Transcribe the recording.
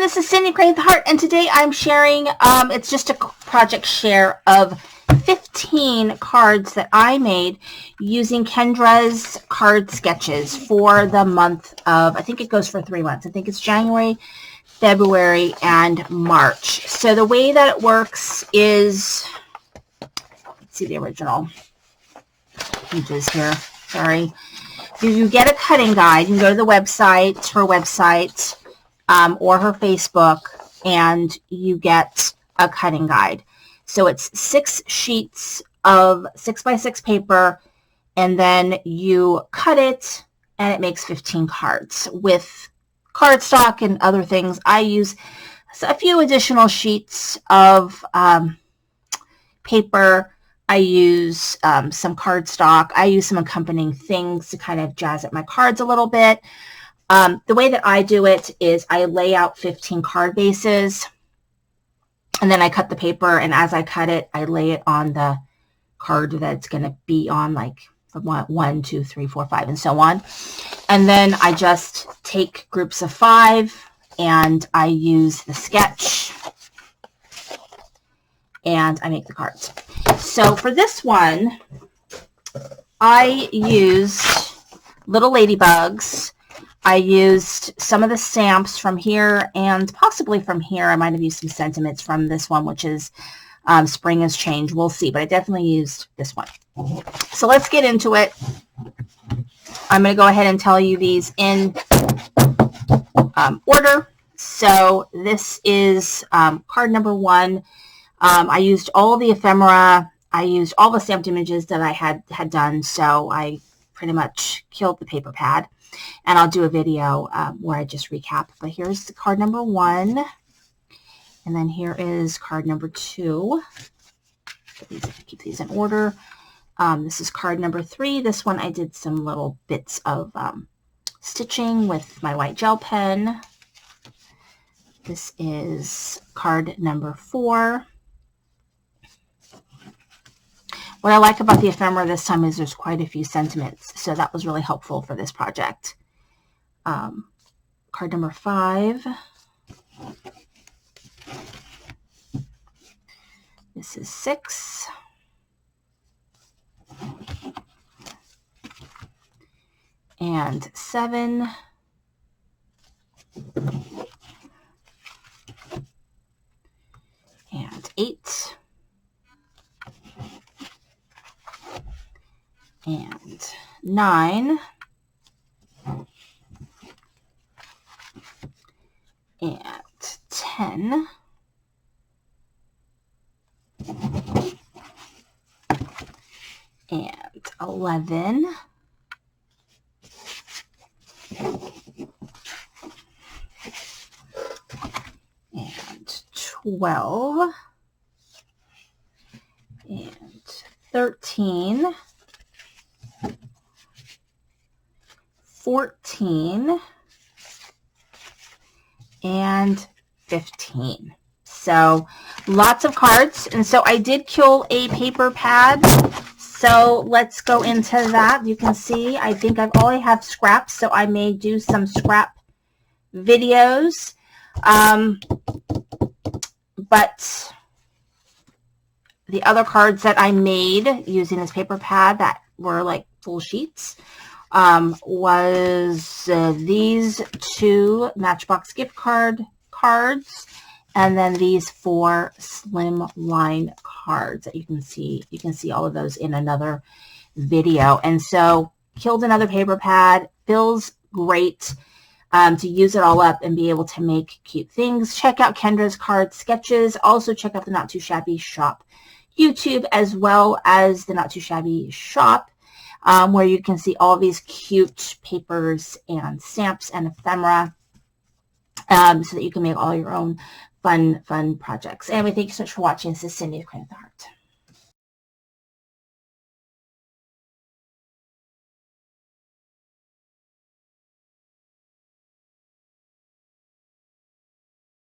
everyone, this is Cindy Crane with the Heart, and today I'm sharing, it's just a project share of 15 cards that I made using Kendra's card sketches for the month of, I think it goes for 3 months. I think it's January, February, and March. So the way that it works is, let's see the original pages here, sorry. You get a cutting guide. You can go to the website, her website, or her Facebook, and you get a cutting guide. So it's 6 sheets of 6x6 paper, and then you cut it, and it makes 15 cards with cardstock and other things. I use a few additional sheets of paper. I use some cardstock. I use some accompanying things to kind of jazz up my cards a little bit. The way that I do it is I lay out 15 card bases, and then I cut the paper, and as I cut it, I lay it on the card that it's going to be on, like 1, 2, 3, 4, 5, and so on. And then I just take groups of 5, and I use the sketch, and I make the cards. So for this one, I used little ladybugs. I used some of the stamps from here and possibly from here. I might have used some sentiments from this one, which is Spring Has Changed. We'll see, but I definitely used this one. So let's get into it. I'm going to go ahead and tell you these in order. So this is card number 1. I used all the ephemera. I used all the stamped images that I had done, so I pretty much killed the paper pad. And I'll do a video where I just recap. But here's the card number 1. And then here is card number 2. Keep these in order. This is card number 3. This one I did some little bits of stitching with my white gel pen. This is card number 4. What I like about the ephemera this time is there's quite a few sentiments, so that was really helpful for this project. Card number 5. This is 6. And 7. And 8. And 9, and 10, and 11, and 12, and 13, 14, and 15. So lots of cards. And so I did kill a paper pad. So let's go into that. You can see, I think I have scraps, so I may do some scrap videos. But the other cards that I made using this paper pad that were like full sheets was these 2 Matchbox gift cards, and then these 4 slim line cards that you can see. You can see all of those in another video. And so killed another paper pad. Feels great to use it all up and be able to make cute things. Check out Kendra's card sketches. Also check out the Not Too Shabby shop YouTube, as well as the Not Too Shabby shop, where you can see all these cute papers and stamps and ephemera, so that you can make all your own fun projects. Anyway, thank you so much for watching. This is Cindy Crane with the Heart.